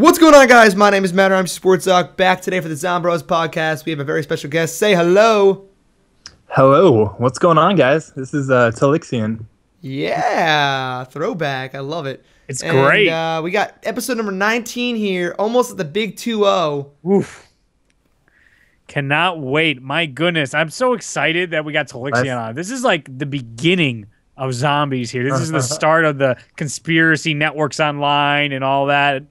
What's going on, guys? My name is Matt. I'm Sports Doc. Back today for the Zombroz podcast. We have a very special guest. Say hello. Hello. What's going on, guys? This is Telixion. Yeah, throwback. I love it. It's great. We got episode number 19 here, almost at the big 2-0. Oof. Cannot wait. My goodness. I'm so excited that we got Telixion on. This is like the beginning of zombies here. This is the start of the conspiracy networks online and all that.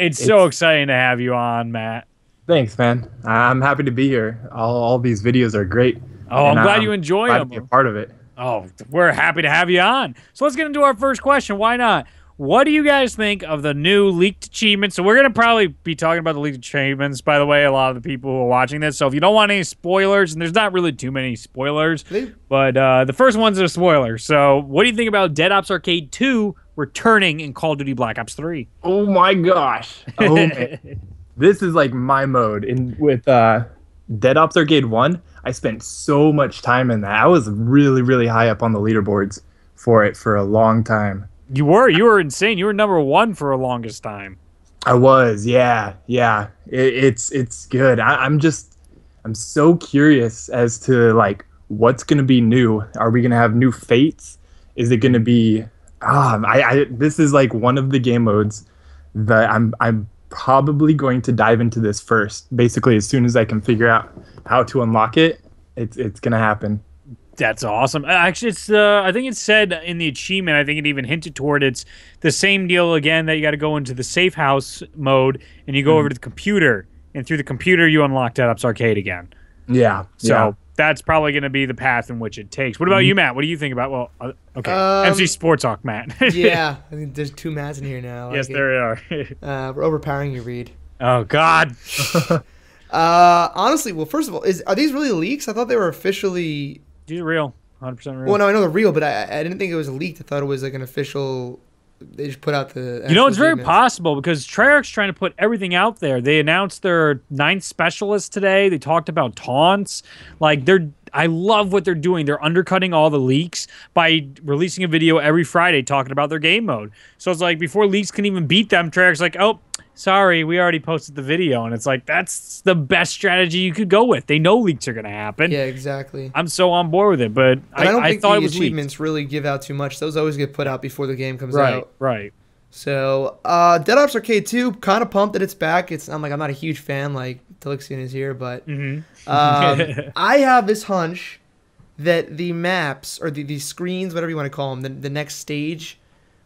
It's so exciting to have you on, Matt. Thanks, man. I'm happy to be here. All these videos are great. Oh, I'm glad you enjoy glad them. to be a part of it. Oh, we're happy to have you on. So let's get into our first question. Why not? What do you guys think of the new leaked achievements? So we're going to probably be talking about the leaked achievements, by the way, a lot of the people who are watching this. So if you don't want any spoilers, and there's not really too many spoilers, but the first one's a spoiler. So what do you think about Dead Ops Arcade 2 returning in Call of Duty Black Ops 3? Oh my gosh. Oh, man. This is like my mode. With Dead Ops Arcade 1, I spent so much time in that. I was really, really high up on the leaderboards for it for a long time. You were insane. You were number one for the longest time. I was, yeah. It's good. I'm so curious as to like what's gonna be new. Are we gonna have new fates? Is it gonna be? This is like one of the game modes that I'm probably going to dive into this first. Basically, as soon as I can figure out how to unlock it, it's gonna happen. That's awesome. Actually, it's I think it said in the achievement, I think it even hinted toward it's the same deal again, that you got to go into the safe house mode and you go over to the computer, and through the computer you unlock Dead Ops Arcade again. Yeah. So that's probably going to be the path in which it takes. What about you, Matt? What do you think about? Well, okay, MC Sports Talk, Matt. Yeah, I think there's two Matts in here now. Yes, there are. We're overpowering you, Reed. Oh God. Honestly, well, first of all, are these really leaks? I thought they were officially. These are real, 100% real. Well, no, I know they're real, but I didn't think it was leaked. I thought it was like an official. They just put out the. You know, it's very possible because Treyarch's trying to put everything out there. They announced their 9th specialist today. They talked about taunts. Like I love what they're doing. They're undercutting all the leaks by releasing a video every Friday talking about their game mode. So it's like before leaks can even beat them, Treyarch's like, oh, sorry, we already posted the video. And it's like, that's the best strategy you could go with. They know leaks are going to happen. Yeah, exactly. I'm so on board with it, but I don't think thought the it was achievements leaked. really give out too much. Those always get put out before the game comes out. Right. So, Dead Ops Arcade 2, kind of pumped that it's back. I'm not a huge fan like Telixion is here, but I have this hunch that the maps or the screens, whatever you want to call them, the next stage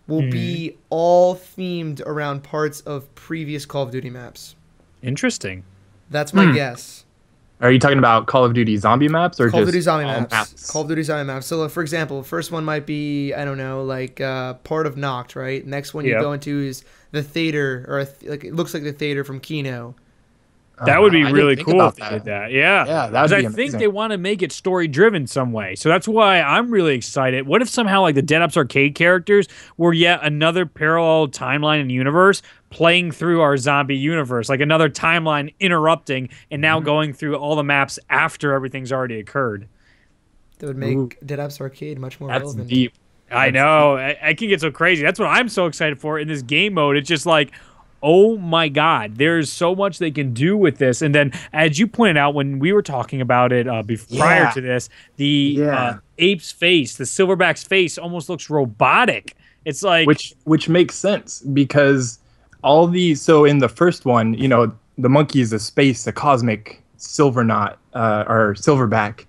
will be all themed around parts of previous Call of Duty maps. Interesting. That's my guess. Are you talking about Call of Duty zombie maps or Call of just Duty zombie maps? Call of Duty zombie maps. So, for example, the first one might be, I don't know, like part of Noct, right? Next one you go into is the theater, or like it looks like the theater from Kino. That would be really cool if they did that. Yeah, that would be amazing. I think they want to make it story-driven some way. So that's why I'm really excited. What if somehow like the Dead Ops Arcade characters were yet another parallel timeline and universe playing through our zombie universe, like another timeline interrupting and now going through all the maps after everything's already occurred. That would make Dead Ops Arcade much more relevant. That's deep. I know. I can get so crazy. That's what I'm so excited for in this game mode. It's just like, oh my God, there's so much they can do with this. And then, as you pointed out when we were talking about it prior to this, the ape's face, the silverback's face, almost looks robotic. It's like which makes sense because all these. So in the first one, you know, the monkey is a cosmic silver knot or silverback.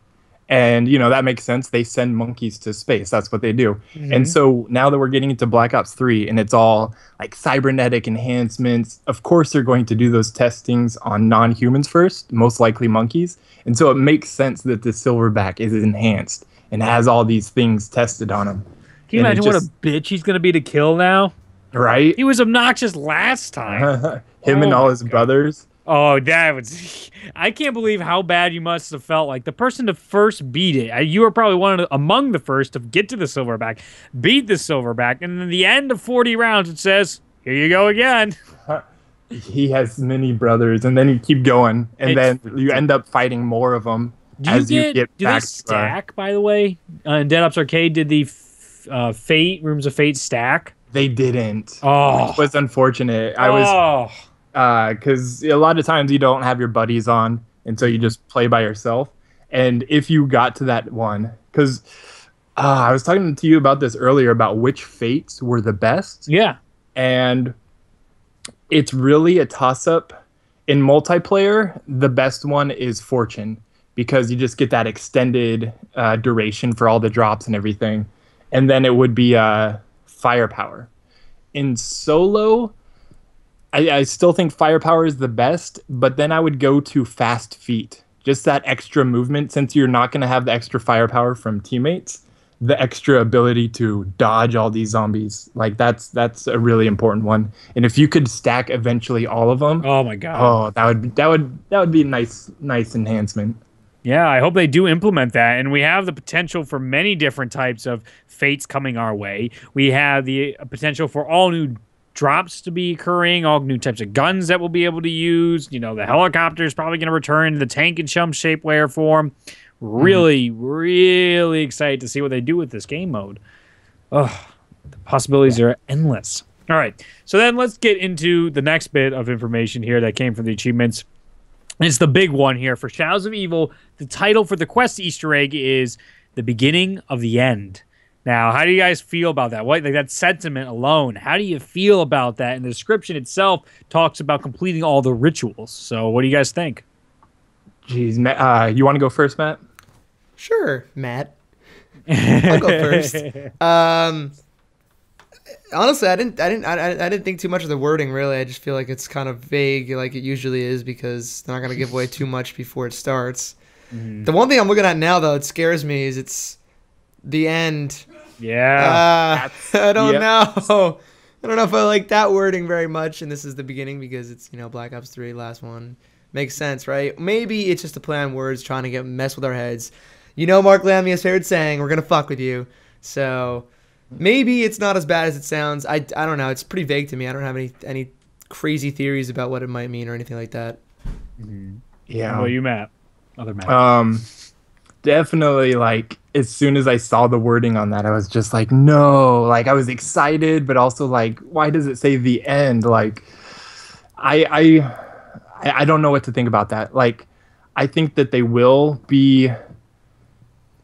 And, you know, that makes sense. They send monkeys to space. That's what they do. And so now that we're getting into Black Ops 3 and it's all like cybernetic enhancements, of course they're going to do those testings on non-humans first, most likely monkeys. And so it makes sense that the silverback is enhanced and has all these things tested on him. Can you imagine what a bitch he's going to be to kill now? Right? He was obnoxious last time. Him and all his brothers. Oh, that was... I can't believe how bad you must have felt. Like, the person to first beat it, you were probably among the first to get to the silverback, beat the silverback, and then the end of 40 rounds, it says, here you go again. He has many brothers, and then you keep going, and then you end up fighting more of them as you get do back. They stack, by the way? In Dead Ops Arcade, did the Rooms of Fate stack? They didn't. Oh. Which was unfortunate. I was because a lot of times you don't have your buddies on, and so you just play by yourself. And if you got to that one, because I was talking to you about this earlier about which fates were the best. Yeah. And it's really a toss-up. In multiplayer, the best one is Fortune, because you just get that extended duration for all the drops and everything. And then it would be Firepower. In solo, I still think Firepower is the best, but then I would go to Fast Feet. Just that extra movement, since you're not going to have the extra firepower from teammates, the extra ability to dodge all these zombies. Like that's a really important one. And if you could stack eventually all of them, oh my god, that would be a nice enhancement. Yeah, I hope they do implement that. And we have the potential for many different types of fates coming our way. We have the potential for all new drops to be occurring, all new types of guns that we'll be able to use. You know, the helicopter is probably going to return, the tank in some shape, way, or form. Really, really excited to see what they do with this game mode. Oh, the possibilities are endless. All right, so then let's get into the next bit of information here that came from the achievements. It's the big one here for Shadows of Evil. The title for the quest Easter egg is The Beginning of the End. Now, how do you guys feel about that? What, like that sentiment alone, how do you feel about that? And the description itself talks about completing all the rituals. So what do you guys think? Jeez, Matt, you want to go first, Matt? Sure, Matt. I'll go first. Honestly, I didn't think too much of the wording. Really, I just feel like it's kind of vague, like it usually is, because they're not gonna give away too much before it starts. The one thing I'm looking at now, though, it scares me, is it's the end. Yeah. I don't know. I don't know if I like that wording very much. And this is the beginning because it's, you know, Black Ops 3, last one. Makes sense, right? Maybe it's just a play on words trying to mess with our heads. You know Mark Lamia's favorite saying, we're going to fuck with you. So maybe it's not as bad as it sounds. I don't know. It's pretty vague to me. I don't have any crazy theories about what it might mean or anything like that. Yeah. Well, you, Matt. Other Matt. Definitely, like, as soon as I saw the wording on that, I was just like, no. Like, I was excited, but also like, why does it say the end? Like, I don't know what to think about that. Like, I think that they will be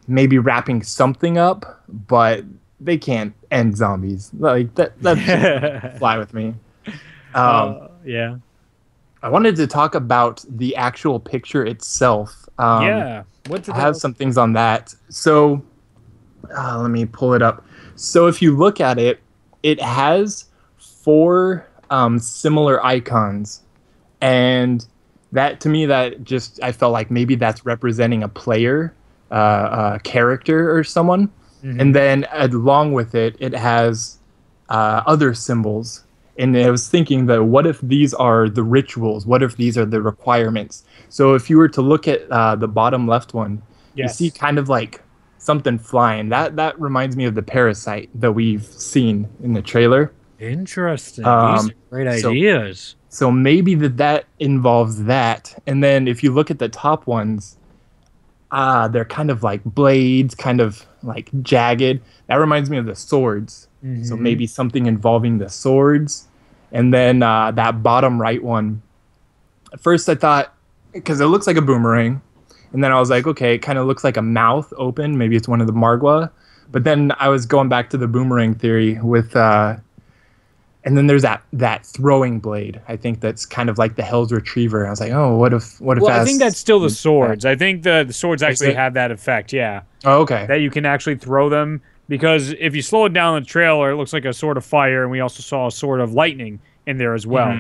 maybe wrapping something up, but they can't end zombies. Like, that fly with me. Yeah. I wanted to talk about the actual picture itself. Yeah. I have some things on that. So let me pull it up. So if you look at it, it has 4 similar icons. And that, to me, that just, I felt like maybe that's representing a player, a character or someone. And then along with it, it has other symbols. And I was thinking that what if these are the rituals? What if these are the requirements? So if you were to look at the bottom left one, you see kind of like something flying. That reminds me of the parasite that we've seen in the trailer. Interesting. These are great ideas. So maybe that involves that. And then if you look at the top ones, they're kind of like blades, kind of like jagged. That reminds me of the swords. So maybe something involving the swords. And then that bottom right one, at first I thought, because it looks like a boomerang, and then I was like, okay, it kind of looks like a mouth open. Maybe it's one of the Margwa. But then I was going back to the boomerang theory with, and then there's that throwing blade. I think that's kind of like the Hell's Retriever. I was like, oh, what if? Well, I think that's still the swords. I think the swords actually have that effect. Yeah. Oh, okay. That you can actually throw them. Because if you slow it down in the trailer, it looks like a sword of fire, and we also saw a sword of lightning in there as well.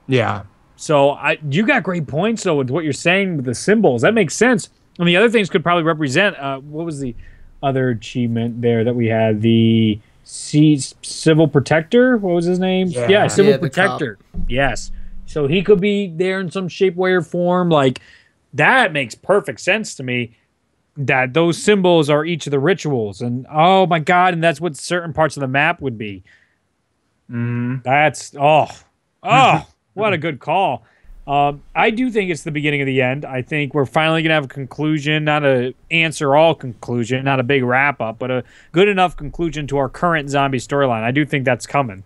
Yeah. So you got great points, though, with what you're saying with the symbols. That makes sense. And the other things could probably represent, what was the other achievement there that we had? The Civil Protector? What was his name? Yeah, Civil Protector. Yes. So he could be there in some shape, way, or form. Like, that makes perfect sense to me. That those symbols are each of the rituals, and oh my god, and that's what certain parts of the map would be. That's what a good call. I do think it's the beginning of the end. I think we're finally going to have a conclusion, not a answer all conclusion, not a big wrap up, but a good enough conclusion to our current zombie storyline. I do think that's coming.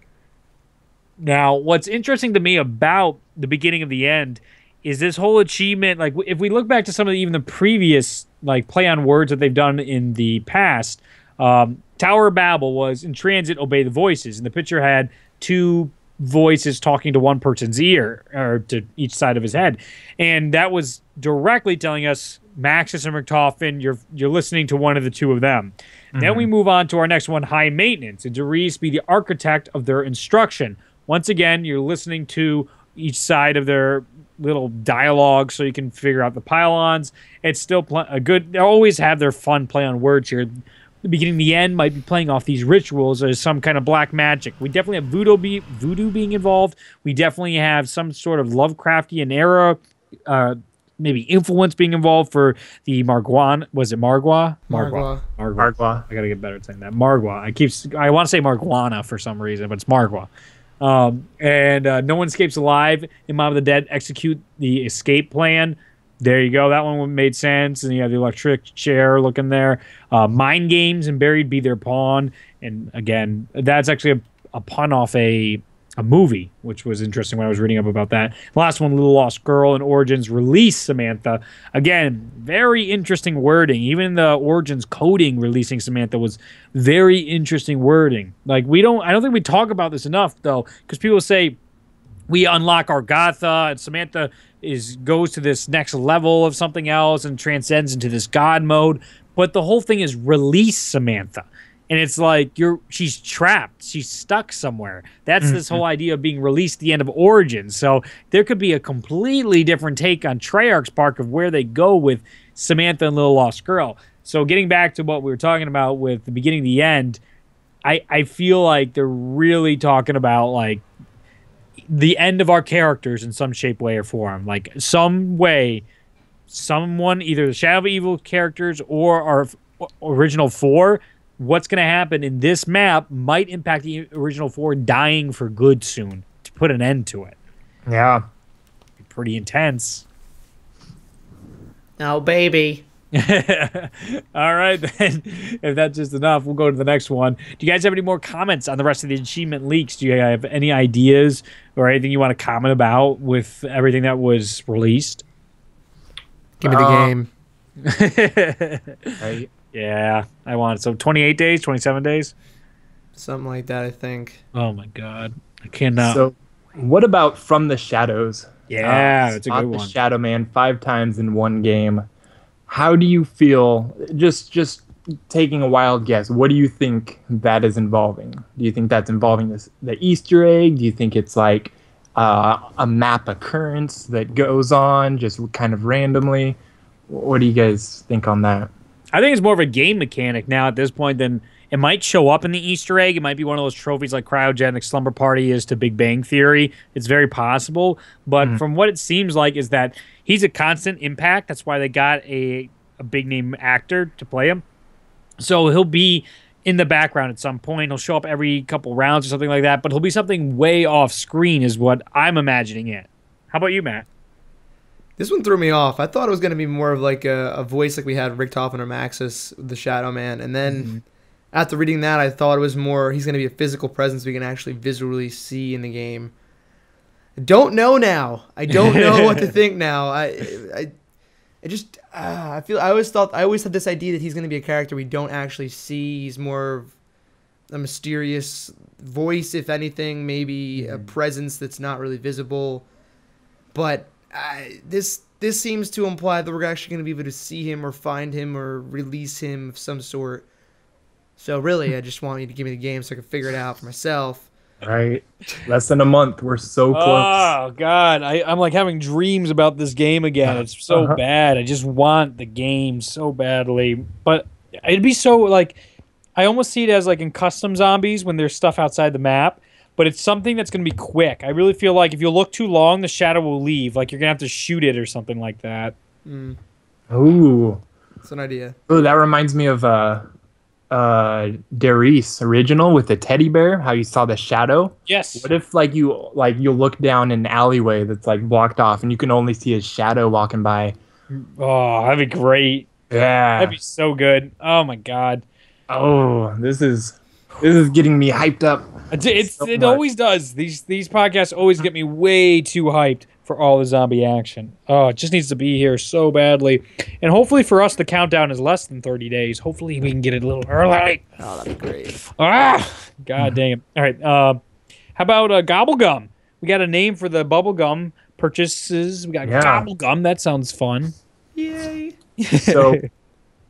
Now, what's interesting to me about the beginning of the end is this whole achievement. Like, if we look back to some of even the previous like play on words that they've done in the past, Tower of Babel was in transit, obey the voices, and the picture had two voices talking to one person's ear or to each side of his head, and that was directly telling us Maxis and Richtofen, you're listening to one of the two of them. Then we move on to our next one, high maintenance, and Darius be the architect of their instruction. Once again, you're listening to each side of their little dialogue so you can figure out the pylons. It's still a good, they always have their fun play on words here. The beginning and the end might be playing off these rituals as some kind of black magic. We definitely have voodoo being involved. We definitely have some sort of Lovecraftian era, maybe influence being involved for the Marguan. Was it Margua? Margua. Margua. I gotta get better at saying that. Margua. I want to say Marguana for some reason, but it's Margua. No one escapes alive. In Mob of the Dead, execute the escape plan. There you go. That one made sense. And you have the electric chair looking there. Mind games and buried be their pawn. And again, that's actually a pun off a movie, which was interesting when I was reading up about that. Last one, Little Lost Girl and Origins release Samantha. Again, very interesting wording. Even the Origins coding releasing Samantha was very interesting wording. Like I don't think we talk about this enough though, because people say we unlock Argatha and Samantha goes to this next level of something else and transcends into this god mode. But the whole thing is release Samantha. And it's like she's trapped. She's stuck somewhere. That's this whole idea of being released at the end of Origins. So there could be a completely different take on Treyarch's part of where they go with Samantha and Little Lost Girl. So getting back to what we were talking about with the beginning and the end, I feel like they're really talking about like the end of our characters in some shape, way, or form. Like some way, someone, either the Shadow of Evil characters or our original four, what's going to happen in this map might impact the original four dying for good soon to put an end to it. Yeah. Pretty intense. Oh, baby. All right, then. If that's just enough, we'll go to the next one. Do you guys have any more comments on the rest of the achievement leaks? Do you have any ideas or anything you want to comment about with everything that was released? Give me the game. Yeah, I want it. So 28 days, 27 days? Something like that, I think. Oh, my God. I cannot. So what about From the Shadows? Yeah, it's a good one. The Shadow Man 5 times in one game. How do you feel, just taking a wild guess, what do you think that is involving? Do you think that's involving the Easter egg? Do you think it's like a map occurrence that goes on just kind of randomly? What do you guys think on that? I think it's more of a game mechanic now at this point than it might show up in the Easter egg. It might be one of those trophies like Cryogenic Slumber Party is to Big Bang Theory. It's very possible. But from what it seems like is that he's a constant impact. That's why they got a big name actor to play him. So he'll be in the background at some point. He'll show up every couple rounds or something like that. But he'll be something way off screen is what I'm imagining it. How about you, Matt? This one threw me off. I thought it was going to be more of like a voice like we had Richtofen or Maxis, the Shadow Man. And then after reading that, I thought it was more he's going to be a physical presence we can actually visually see in the game. I don't know now. I don't know what to think now. I always had this idea that he's going to be a character we don't actually see. He's more of a mysterious voice, if anything, maybe a presence that's not really visible. But this seems to imply that we're actually going to be able to see him or find him or release him of some sort. So really, I just want you to give me the game so I can figure it out for myself. Right. Less than a month. We're so close. Oh, God. I'm like having dreams about this game again. It's so bad. I just want the game so badly. But it'd be so, like, I almost see it as like in custom zombies when there's stuff outside the map. But it's something that's going to be quick. I really feel like if you look too long, the shadow will leave. Like you're going to have to shoot it or something like that. Ooh. That's an idea. Oh, that reminds me of Darius original with the teddy bear, how you saw the shadow. Yes. What if you look down an alleyway that's like blocked off and you can only see his shadow walking by? Oh, that'd be great. Yeah. That'd be so good. Oh my god. Oh, this is getting me hyped up. It always does. These podcasts always get me way too hyped for all the zombie action. Oh, it just needs to be here so badly. And hopefully for us, the countdown is less than 30 days. Hopefully we can get it a little early. Oh, that'd be great. God dang it. All right. How about Gobblegum? We got a name for the bubblegum purchases. We got Gobblegum. That sounds fun. Yay.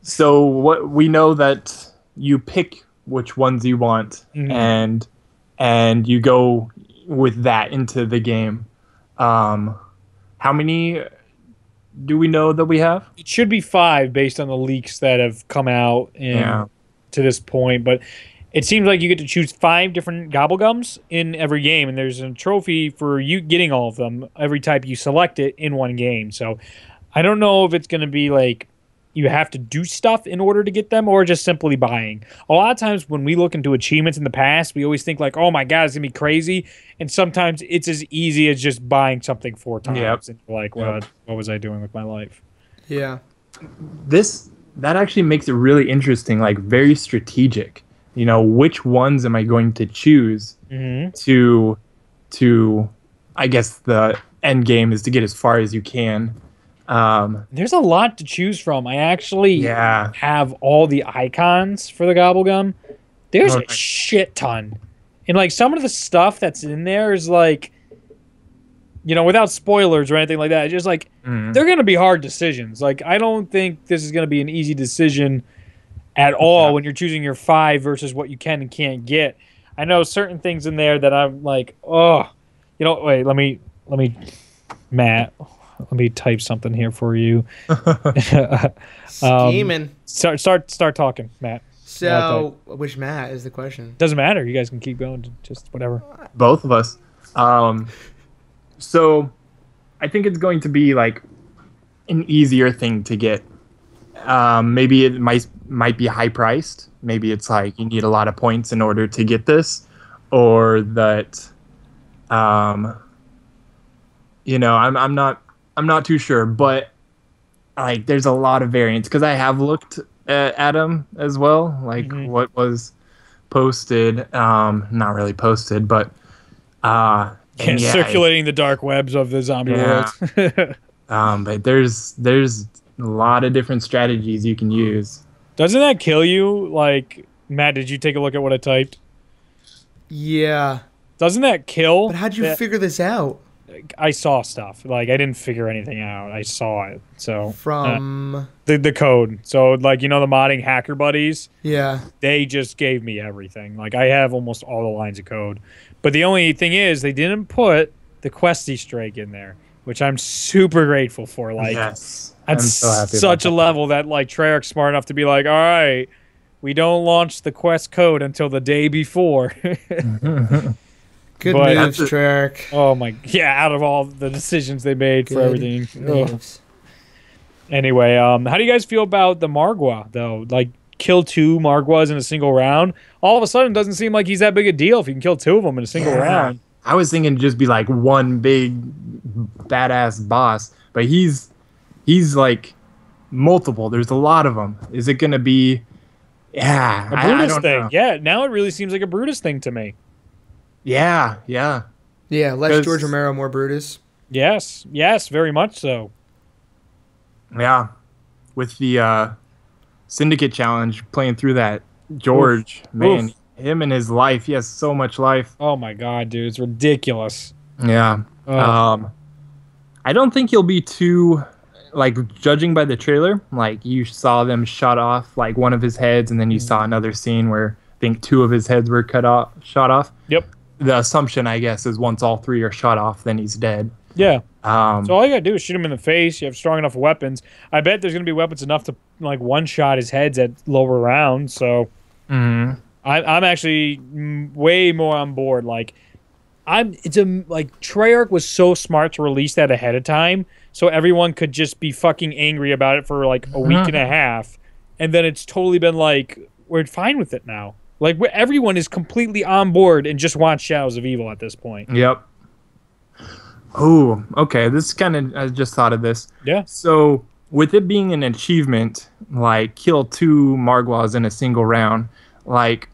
So what we know that you pick which ones you want, and you go with that into the game. How many do we know that we have? It should be 5 based on the leaks that have come out to this point, but it seems like you get to choose 5 different Gobblegums in every game, and there's a trophy for you getting all of them every time you select it in one game. So I don't know if it's going to be like you have to do stuff in order to get them or just simply buying. A lot of times when we look into achievements in the past, we always think like, oh my God, it's going to be crazy. And sometimes it's as easy as just buying something 4 times. Yep. And you're like, what was I doing with my life? Yeah. That actually makes it really interesting, like very strategic. You know, which ones am I going to choose to I guess the end game is to get as far as you can. There's a lot to choose from. I actually have all the icons for the Gobblegum. There's a shit ton. And like some of the stuff that's in there is like, you know, without spoilers or anything like that, it's just like they're going to be hard decisions. Like I don't think this is going to be an easy decision at all when you're choosing your 5 versus what you can and can't get. I know certain things in there that I'm like, oh, you know, wait, let me Matt, let me type something here for you. Scheming. Start talking, Matt. So, which Matt is the question? Doesn't matter. You guys can keep going. Just whatever. Both of us. So, I think it's going to be like an easier thing to get. Maybe it might be high priced. Maybe it's like you need a lot of points in order to get this, or that, you know, I'm not too sure, but like there's a lot of variants because I have looked at them as well, like what was posted, not really posted, but circulating the dark webs of the zombie world. But there's a lot of different strategies you can use. Doesn't that kill you? Like, Matt, did you take a look at what I typed? Yeah. Doesn't that kill? But how'd you figure this out? I saw stuff. Like, I didn't figure anything out. I saw it. So from the code. So, like, you know, the modding hacker buddies? Yeah. They just gave me everything. Like, I have almost all the lines of code. But the only thing is, they didn't put the quest Easter egg in there, which I'm super grateful for. Like, yes. I'm so happy such a level that, like, Treyarch's smart enough to be like, all right, we don't launch the quest code until the day before. Good moves, Treyarch. Oh my, out of all the decisions they made for everything. Anyway, how do you guys feel about the Margwa though? Like, kill 2 Margwas in a single round. All of a sudden, it doesn't seem like he's that big a deal if you can kill 2 of them in a single round. I was thinking just be like one big badass boss, but he's like multiple. There's a lot of them. Is it gonna be a Brutus thing? Know. Yeah, now it really seems like a Brutus thing to me. Yeah, less George Romero, more Brutus. Yes, very much so. Yeah, with the Syndicate Challenge, playing through that, George, man, him and his life, he has so much life. Oh my God, dude, it's ridiculous. Yeah. I don't think he'll be too, like, judging by the trailer, like, you saw them shot off, like, one of his heads, and then you saw another scene where I think 2 of his heads were shot off. Yep. The assumption, I guess, is once all 3 are shot off, then he's dead. Yeah. So all you gotta do is shoot him in the face. You have strong enough weapons. I bet there's gonna be weapons enough to, like, one-shot his heads at lower rounds. So I'm actually way more on board. Like, Treyarch was so smart to release that ahead of time, so everyone could just be fucking angry about it for like a week and a half, and then it's totally been like we're fine with it now. Like everyone is completely on board and just wants Shadows of Evil at this point. Yep. Oh, okay. This kind of, I just thought of this. Yeah. So with it being an achievement, like kill 2 Margwas in a single round, like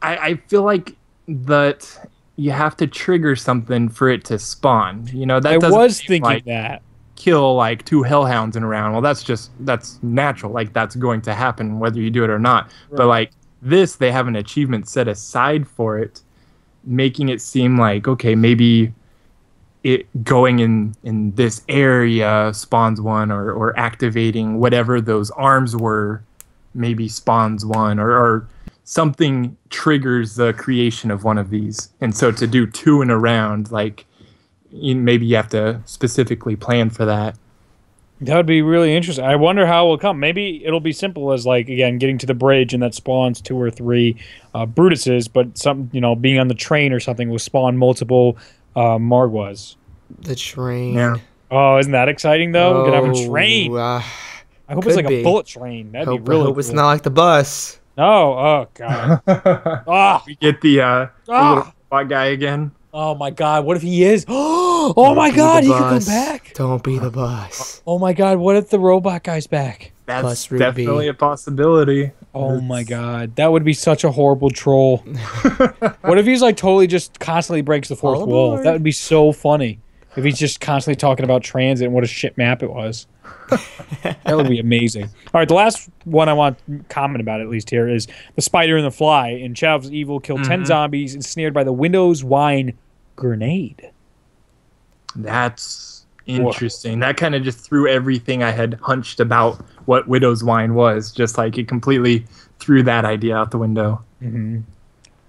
I feel like that you have to trigger something for it to spawn. You know, that I doesn't was seem thinking like that. kill like 2 Hellhounds in a round. Well, that's natural. Like that's going to happen whether you do it or not. Right. But like this, they have an achievement set aside for it, making it seem like, okay, maybe it going in this area spawns one, or activating whatever those arms were maybe spawns one, or something triggers the creation of one of these. And so to do 2 in a round, like maybe you have to specifically plan for that. That would be really interesting. I wonder how it will come. Maybe it'll be simple as, like, again, getting to the bridge and that spawns 2 or 3 Brutuses, but some, being on the train or something will spawn multiple Margwas. The train. Yeah. Oh, isn't that exciting though? We're gonna have a train. I hope it's like be. a bullet train. That'd be I really hope cool. it's not like the bus. No, oh god. We get the little robot guy again. Oh my god, what if he is? Oh my god, he could come back. Don't be the bus. Oh my god, what if the robot guy's back? That's definitely a possibility. Oh my god, that would be such a horrible troll. What if he's like totally just constantly breaks the fourth wall? That would be so funny. If he's just constantly talking about transit and what a shit map it was. That would be amazing. All right, the last one I want to comment about, at least here, is the spider and the fly. In Shadows of Evil, kill 10 zombies ensnared by the Windows wine grenade. That's interesting. Whoa. That kind of just threw everything I had hunched about what Widow's Wine was. Just like it completely threw that idea out the window. Mm-hmm.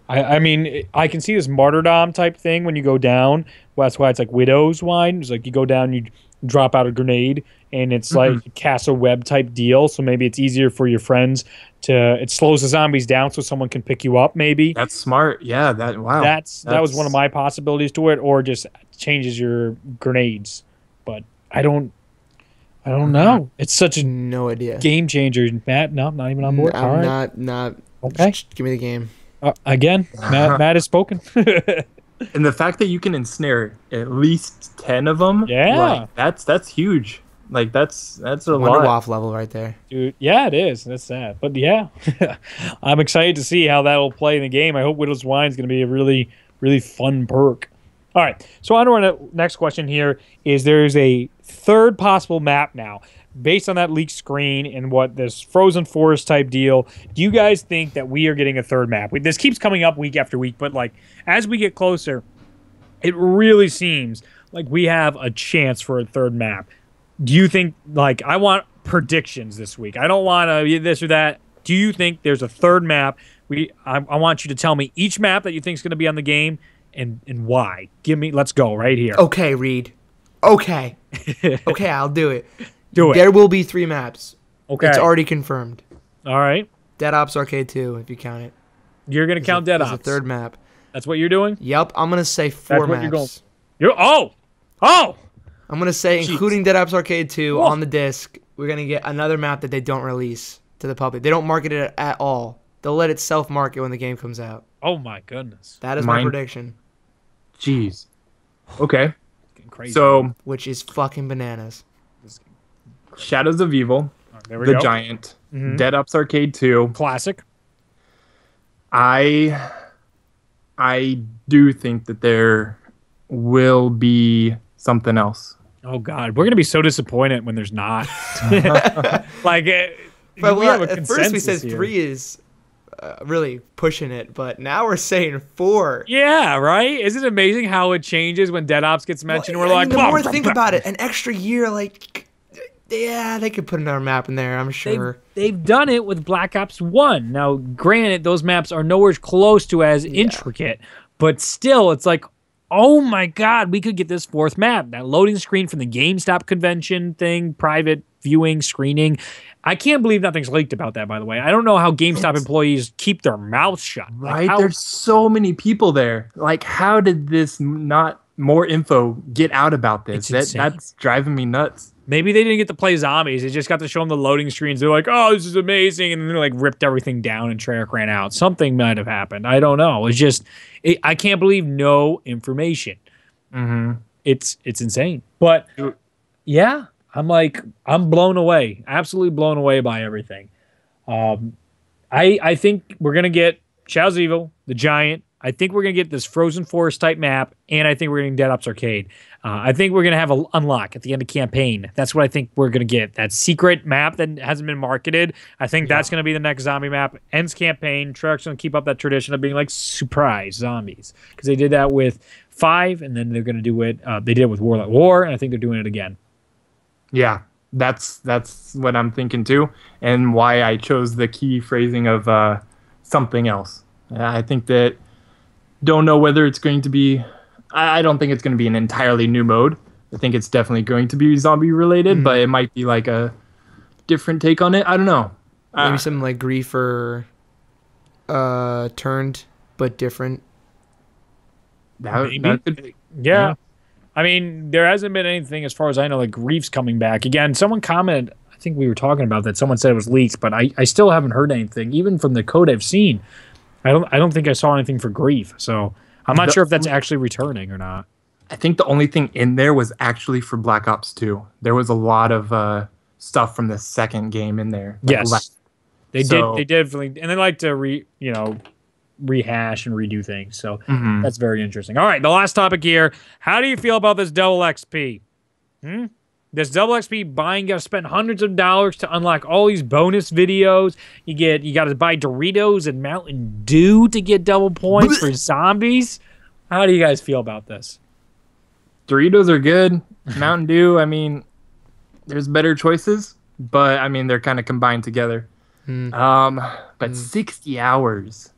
I mean, I can see this martyrdom type thing when you go down. Well, that's why it's like Widow's Wine. It's like you go down, you drop out a grenade, and it's like a castle web type deal. So maybe it's easier for your friends to. It slows the zombies down so someone can pick you up. Maybe that's smart. Yeah. That was one of my possibilities to it, or just changes your grenades. But I don't know. It's such a no idea game changer. Matt, no, not even on board. I'm not. Okay. Give me the game. Again, Matt has spoken. And the fact that you can ensnare at least 10 of them, yeah, like, that's huge. Like that's a Wonder lot. Waff level right there, dude. Yeah, it is. That's sad, but yeah, I'm excited to see how that'll play in the game. I hope Widow's Wine is going to be a really, really fun perk. All right, so on to our next question here is there's a third possible map now. Based on that leaked screen and what this Frozen Forest type deal, do you guys think that we are getting a third map? This keeps coming up week after week, but like as we get closer, it really seems like we have a chance for a third map. Do you think, like, I want predictions this week. I don't want this or that. Do you think there's a third map? I want you to tell me each map that you think is going to be on the game and why. Let's go right here. Okay, Reed. Okay. Okay, I'll do it. Do it. There will be 3 maps. Okay. It's already confirmed. All right. Dead Ops Arcade 2, if you count it. You're going to count Dead Ops. There's a third map. That's what you're doing? Yep, I'm going to say 4 maps. You're going. Oh! I'm going to say, Jeez. including Dead Ops Arcade 2 on the disc, we're going to get another map that they don't release to the public. They don't market it at all. They'll let it self-market when the game comes out. Oh, my goodness. That is my prediction. Jeez. Okay. Crazy. So, which is fucking bananas. Shadows of Evil, The Giant, Dead Ops Arcade 2. Classic. I do think that there will be something else. Oh, God. We're going to be so disappointed when there's not. Like, but at first we said 3 is really pushing it, but now we're saying 4. Yeah, right? Isn't it amazing how it changes when Dead Ops gets mentioned? Well, we're like, the more think about it, an extra year, like, yeah, they could put another map in there, I'm sure. They've done it with Black Ops 1. Now, granted, those maps are nowhere close to as intricate, but still, it's like, oh my God, we could get this 4th map. That loading screen from the GameStop convention thing, private viewing, screening. I can't believe nothing's leaked about that, by the way. I don't know how GameStop employees keep their mouths shut. Right? There's so many people there. Like, how did this not more info get out about this? That's driving me nuts. Maybe they didn't get to play zombies. They just got to show them the loading screens. They're like, oh, this is amazing. And then they like ripped everything down and Treyarch ran out. Something might have happened. I don't know. It's just, I can't believe no information. It's insane. But yeah, I'm blown away. Absolutely blown away by everything. I think we're going to get Shadows of Evil, the Giant. I think we're going to get this Frozen Forest type map, and I think we're getting Dead Ops Arcade. I think we're going to have an unlock at the end of campaign. That's what I think we're going to get. That secret map that hasn't been marketed. I think that's going to be the next zombie map. Ends campaign. Treyarch's going to keep up that tradition of being like surprise zombies, because they did that with 5, and then they're going to do it. They did it with Warlock War, and I think they're doing it again. Yeah, that's what I'm thinking too, and why I chose the key phrasing of something else. I think that don't know whether it's going to be. I don't think it's going to be an entirely new mode. I think it's definitely going to be zombie related, but it might be like a different take on it. I don't know. Maybe something like Grief or Turned, but different. Maybe. That could be. Yeah. I mean, there hasn't been anything as far as I know, like Grief's coming back. Again, someone commented, I think we were talking about that. Someone said it was leaked, but I still haven't heard anything. Even from the code I've seen, I don't think I saw anything for Grief. So I'm not sure if that's actually returning or not. I think the only thing in there was actually for Black Ops 2. There was a lot of stuff from the second game in there. Yes. They definitely, and they like to rehash and redo things. So that's very interesting. All right, the last topic here. How do you feel about this double XP? This double XP buying, you got to spend hundreds of dollars to unlock all these bonus videos. You got to buy Doritos and Mountain Dew to get double points for zombies. How do you guys feel about this? Doritos are good. Mountain Dew, I mean, there's better choices, but I mean, they're kind of combined together. But 60 hours,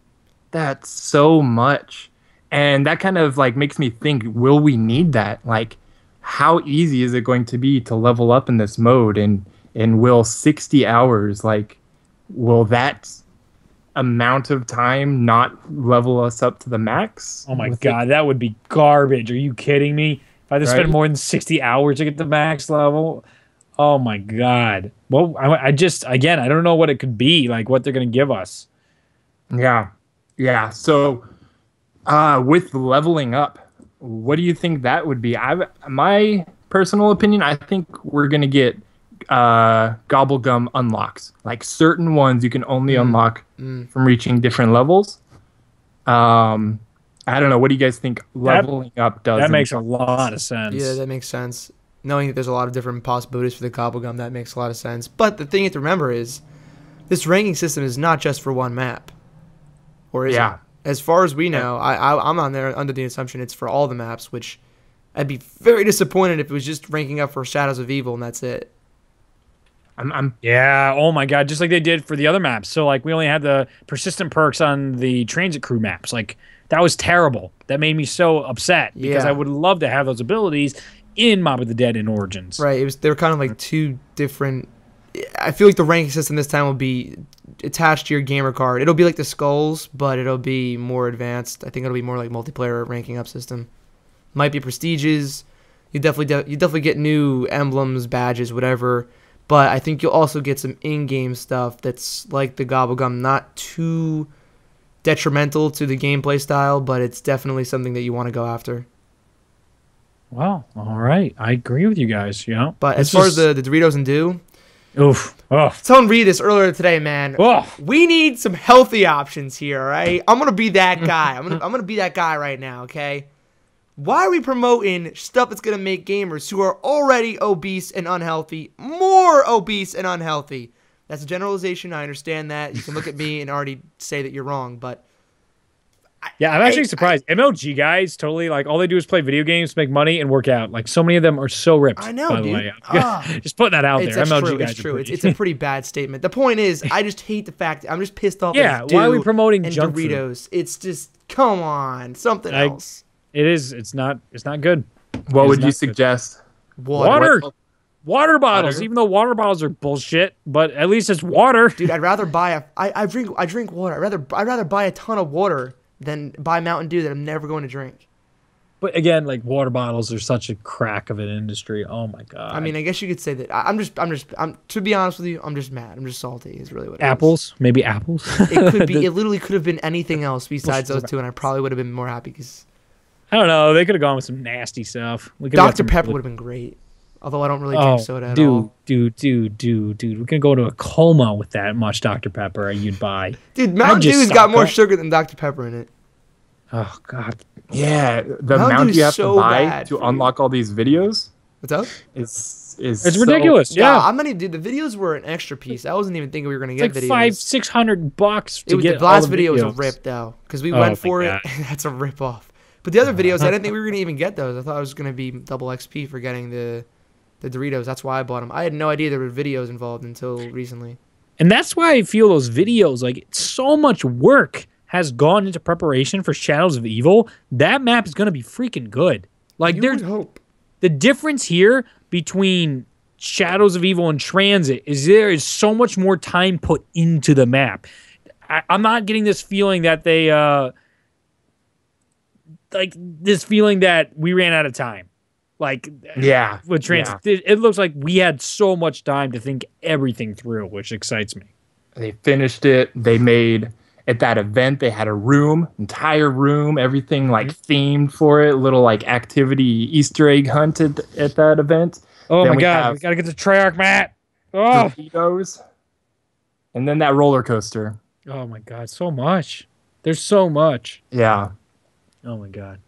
that's so much. And that kind of like makes me think, will we need that? Like, how easy is it going to be to level up in this mode? And will 60 hours, like, will that amount of time not level us up to the max? Oh my God, that would be garbage. Are you kidding me? If I had to spend more than 60 hours to get the max level, oh my God. Well, I don't know what it could be, like what they're going to give us. Yeah. So with leveling up, what do you think that would be? My personal opinion, I think we're going to get Gobblegum unlocks. Like certain ones you can only unlock from reaching different levels. I don't know. What do you guys think leveling up does? That makes a lot of sense. Yeah, that makes sense. Knowing that there's a lot of different possibilities for the Gobblegum, that makes a lot of sense. But the thing you have to remember is this ranking system is not just for one map. Or is it? As far as we know, I'm on there under the assumption it's for all the maps, which I'd be very disappointed if it was just ranking up for Shadows of Evil and that's it. Yeah, oh my God, just like they did for the other maps. So like we only had the persistent perks on the transit crew maps. Like that was terrible. That made me so upset because I would love to have those abilities in Mob of the Dead and Origins. Right, they were kind of like two different. I feel like the ranking system this time will be attached to your gamer card. It'll be like the skulls, but it'll be more advanced. I think it'll be more like multiplayer ranking up system. Might be prestiges. You definitely get new emblems, badges, whatever. But I think you'll also get some in-game stuff that's like the Gobblegum, not too detrimental to the gameplay style, but it's definitely something that you want to go after. Wow. All right. I agree with you guys. But as far as the Doritos and Dew, someone read this earlier today, man. We need some healthy options here, all right? I'm gonna be that guy. I'm gonna be that guy right now, okay? Why are we promoting stuff that's gonna make gamers who are already obese and unhealthy more obese and unhealthy? That's a generalization. I understand that. You can look at me and already say that you're wrong, but I'm actually surprised. MLG guys totally like all they do is play video games, make money, and work out. Like so many of them are so ripped. I know, by the way. Just putting that out there. MLG guys. It's true. It's a pretty bad statement. The point is, I just hate the fact I'm just pissed off. Yeah, why are we promoting junk Doritos? Food? It's just come on, something else. It is. It's not good. What would you suggest? Water bottles. Even though water bottles are bullshit, but at least it's water. Dude, I'd rather buy I drink water. I'd rather buy a ton of water than buy Mountain Dew that I'm never going to drink. But again, like water bottles are such a crack of an industry. Oh my god. I mean, I guess you could say that. I'm to be honest with you, I'm just mad. I'm just salty. Is really what it apples, maybe apples. It could be. It literally could have been anything else besides those two, and I probably would have been more happy because. I don't know. They could have gone with some nasty stuff. Dr. Pepper would have been great. Although I don't really drink soda at all. Dude. We're gonna go to a coma with that much Dr. Pepper you'd buy. Dude, Mountain Dew's got more sugar than Dr. Pepper in it. Oh god. Yeah, the amount you have to buy to unlock all these videos. What's up? It's ridiculous. Yeah, how many? Dude, the videos were an extra piece. I wasn't even thinking we were gonna get videos. Like $500-600 to get the last all the video videos. was a rip though, because we went for it. And that's a rip off. But the other videos, I didn't think we were gonna even get those. I thought I was gonna be double XP for getting the Doritos. That's why I bought them. I had no idea there were videos involved until recently. And that's why I feel those videos, like so much work has gone into preparation for Shadows of Evil. That map is going to be freaking good. Like you would hope. The difference here between Shadows of Evil and Transit is there is so much more time put into the map. I'm not getting this feeling that they like this feeling that we ran out of time. Like with Transit, it looks like we had so much time to think everything through, which excites me. They finished it. They made. At that event, they had a room, entire room, everything like themed for it. Little like activity Easter egg hunt at that event. Oh then my god, we gotta get the Treyarch mat. Oh, Doritos, and then that roller coaster. Oh my god, so much. There's so much. Yeah. Oh my god.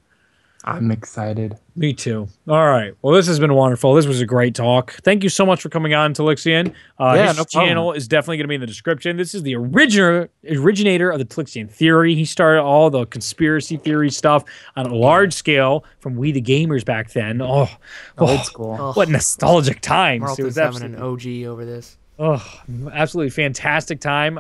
I'm excited. Me too. All right. Well, this has been wonderful. This was a great talk. Thank you so much for coming on, Telixion. His channel is definitely going to be in the description. This is the originator of the Telixion theory. He started all the conspiracy theory stuff on a large scale from We the Gamers back then. Old school. What nostalgic times. Marlton's having an OG over this. Oh, absolutely fantastic time.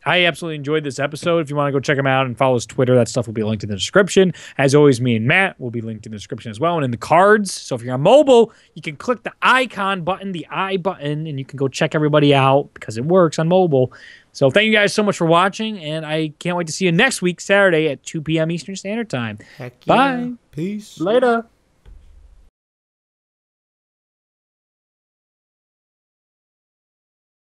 I absolutely enjoyed this episode. If you want to go check him out and follow his Twitter, that stuff will be linked in the description. As always, me and Matt will be linked in the description as well and in the cards. So if you're on mobile, you can click the icon button, the I button, and you can go check everybody out because it works on mobile. So thank you guys so much for watching, and I can't wait to see you next week, Saturday at 2 p.m. Eastern Standard Time. Heck yeah. Bye. Peace. Later.